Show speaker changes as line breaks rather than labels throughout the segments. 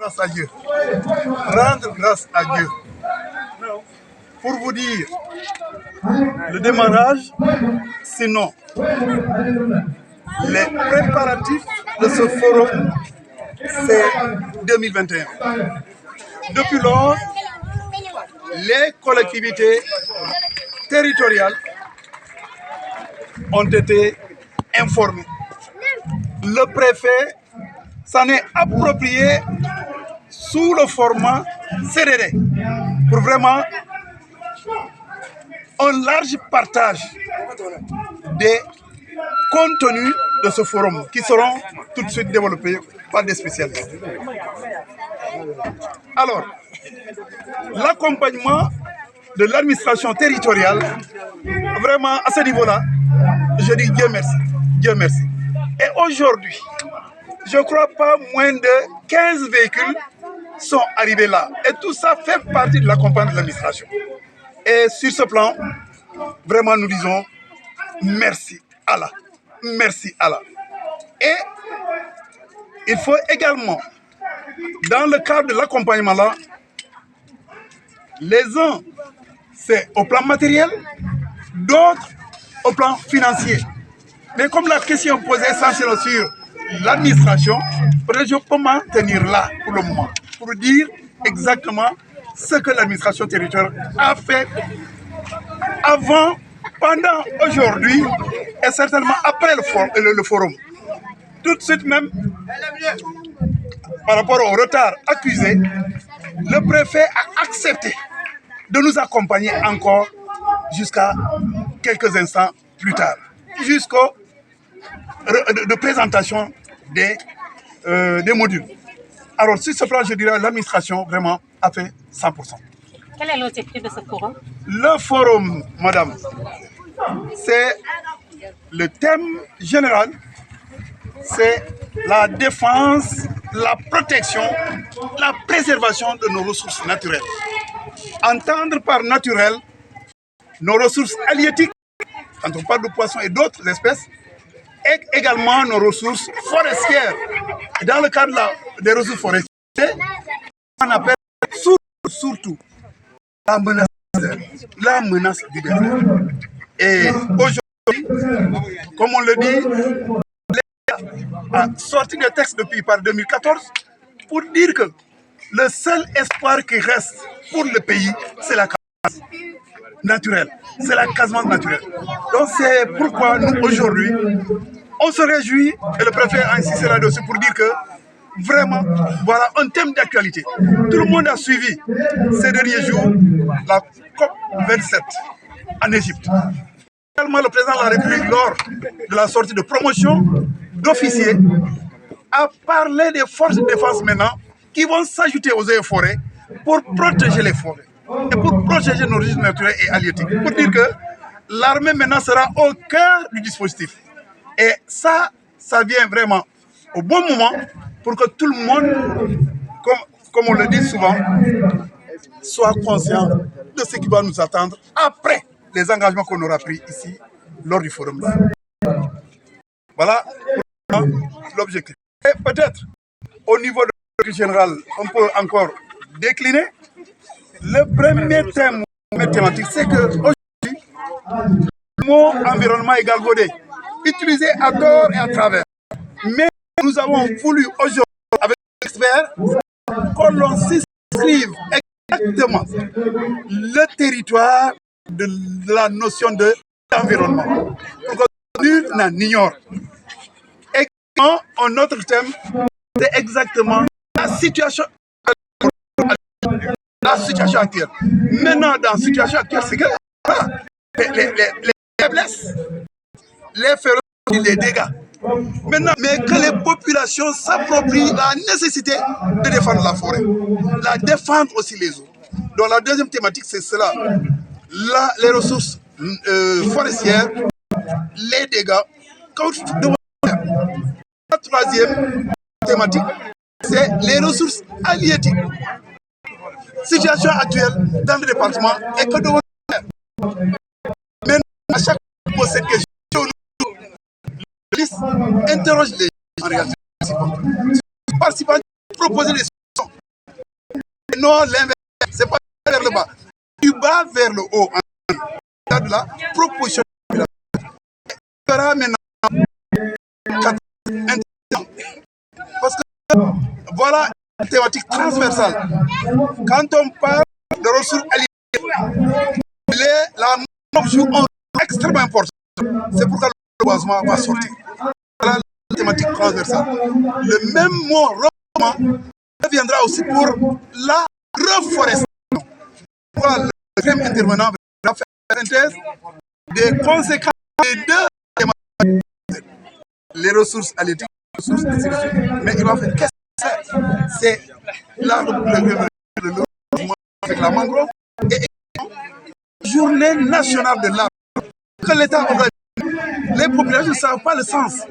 grâce à Dieu. Rendre grâce à Dieu. Pour vous dire, le démarrage, sinon, les préparatifs de ce forum, c'est 2021. Depuis lors, les collectivités territoriales ont été informées. Le préfet s'en est approprié sous le format CDD pour vraiment un large partage des contenus de ce forum qui seront tout de suite développés par des spécialistes. Alors, l'accompagnement de l'administration territoriale, vraiment à ce niveau-là, je dis Dieu merci, Dieu merci. Et aujourd'hui, je ne crois pas moins de 15 véhicules sont arrivés là. Et tout ça fait partie de l'accompagnement de l'administration. Et sur ce plan, vraiment nous disons merci Allah. Merci Allah. Et il faut également, dans le cadre de l'accompagnement là, les uns, c'est au plan matériel, d'autres au plan financier. Mais comme la question posée essentiellement sur l'administration, peut-être je peux m'en tenir là pour le moment, pour dire exactement ce que l'administration territoriale a fait avant, pendant, aujourd'hui et certainement après le forum. Tout de suite même, par rapport au retard accusé, le préfet a accepté de nous accompagner encore jusqu'à quelques instants plus tard, jusqu'au de présentation des modules. Alors, sur ce plan, je dirais que l'administration vraiment a fait 100%.
Quel est l'objectif de ce forum?
Le forum, madame, c'est le thème général, c'est la défense, la protection, la préservation de nos ressources naturelles. Entendre par naturel nos ressources halieutiques, quand on parle de poissons et d'autres espèces, et également nos ressources forestières. Et dans le cadre des ressources forestières, on appelle surtout la menace du désert. Et aujourd'hui, comme on le dit, l'État a sorti des textes depuis par 2014 pour dire que le seul espoir qui reste pour le pays, c'est la casemance naturelle. C'est la casemance naturelle. Donc c'est pourquoi nous, aujourd'hui, on se réjouit, et le préfet a insisté là-dessus pour dire que vraiment, voilà un thème d'actualité. Tout le monde a suivi ces derniers jours la COP 27 en Égypte. Également, le président de la République, lors de la sortie de promotion d'officiers, a parlé des forces de défense maintenant qui vont s'ajouter aux eaux et forêts pour protéger les forêts et pour protéger nos ressources naturelles et halieutiques. Pour dire que l'armée maintenant sera au cœur du dispositif. Et ça vient vraiment au bon moment pour que tout le monde, comme on le dit souvent, soit conscient de ce qui va nous attendre après les engagements qu'on aura pris ici lors du forum. Voilà l'objectif. Et peut-être, au niveau de l'objectif général, on peut encore décliner. Le premier thème thématique, c'est qu'aujourd'hui, le mot environnement est galvaudé, utilisé à tort et à travers. Mais nous avons voulu aujourd'hui, avec les experts, que l'on s'inscrive exactement le territoire de la notion d'environnement. Pour que nul n'en ignore. Et un autre thème, c'est exactement la situation actuelle. Maintenant, dans la situation actuelle, c'est que les faiblesses, les féroces, les dégâts. Maintenant, mais que les populations s'approprient la nécessité de défendre la forêt, la défendre aussi les eaux. Donc la deuxième thématique, c'est cela. Là, les ressources forestières, les dégâts. La troisième thématique, c'est les ressources halieutiques. Situation actuelle dans le département et que devons faire. Maintenant, à chaque fois pose cette question, le liste interroge les gens en réalité. Les participants proposent des solutions. non l'inverse. C'est pas vers le bas. Du bas vers le haut. En cas de la proposition. Il y aura maintenant 4 intervenants. Parce que voilà une thématique transversale. Quand on parle de ressources alimentaires, la MOF joue un rôle extrêmement important. C'est pourquoi le reboisement va sortir. Voilà la thématique transversale. Le même mot reboisement reviendra aussi pour la reforestation. Voilà, le deuxième intervenant va faire la synthèse des conséquences des deux thématiques. Les ressources halieutiques, les ressources institutionnelles. Mais il va faire qu'est-ce que c'est? C'est l'arbre, le reboisement avec la mangrove et journée nationale de l'arbre que l'État organise. Les populations ne savent pas le sens.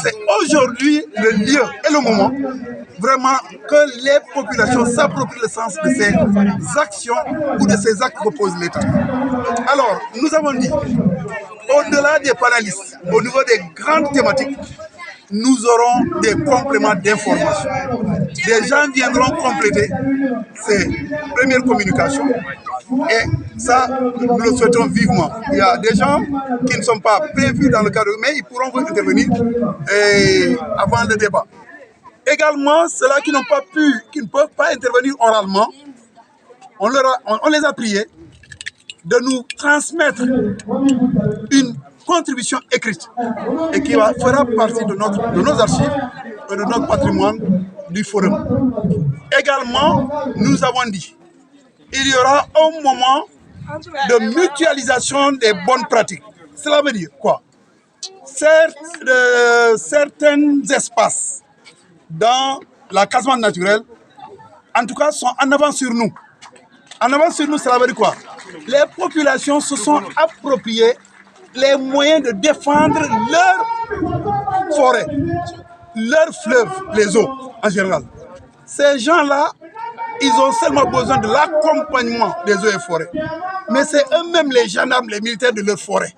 C'est aujourd'hui le lieu et le moment vraiment que les populations s'approprient le sens de ces actions ou de ces actes que pose l'État. Alors, nous avons dit, au-delà des panélistes, au niveau des grandes thématiques, nous aurons des compléments d'information. Des gens viendront compléter ces premières communications et ça, nous le souhaitons vivement. Il y a des gens qui ne sont pas prévus dans le cadre, mais ils pourront intervenir avant le débat. Également, ceux-là qui n'ont pas pu, qui ne peuvent pas intervenir oralement, on les a priés de nous transmettre une contribution écrite et qui fera partie de nos archives et de notre patrimoine du forum. Également, nous avons dit il y aura un moment de mutualisation des bonnes pratiques. Cela veut dire quoi? Certains espaces dans la casemate naturelle, en tout cas, sont en avant sur nous. En avant sur nous, cela veut dire quoi? Les populations se sont appropriées les moyens de défendre leur forêt, leurs fleuves, les eaux en général. Ces gens-là, ils ont seulement besoin de l'accompagnement des eaux et forêts. Mais c'est eux-mêmes les gendarmes, les militaires de leur forêt.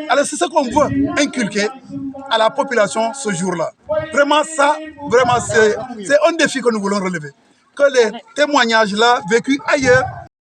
Alors c'est ce qu'on veut inculquer à la population ce jour-là. Vraiment ça, vraiment c'est un défi que nous voulons relever. Que les témoignages-là vécus ailleurs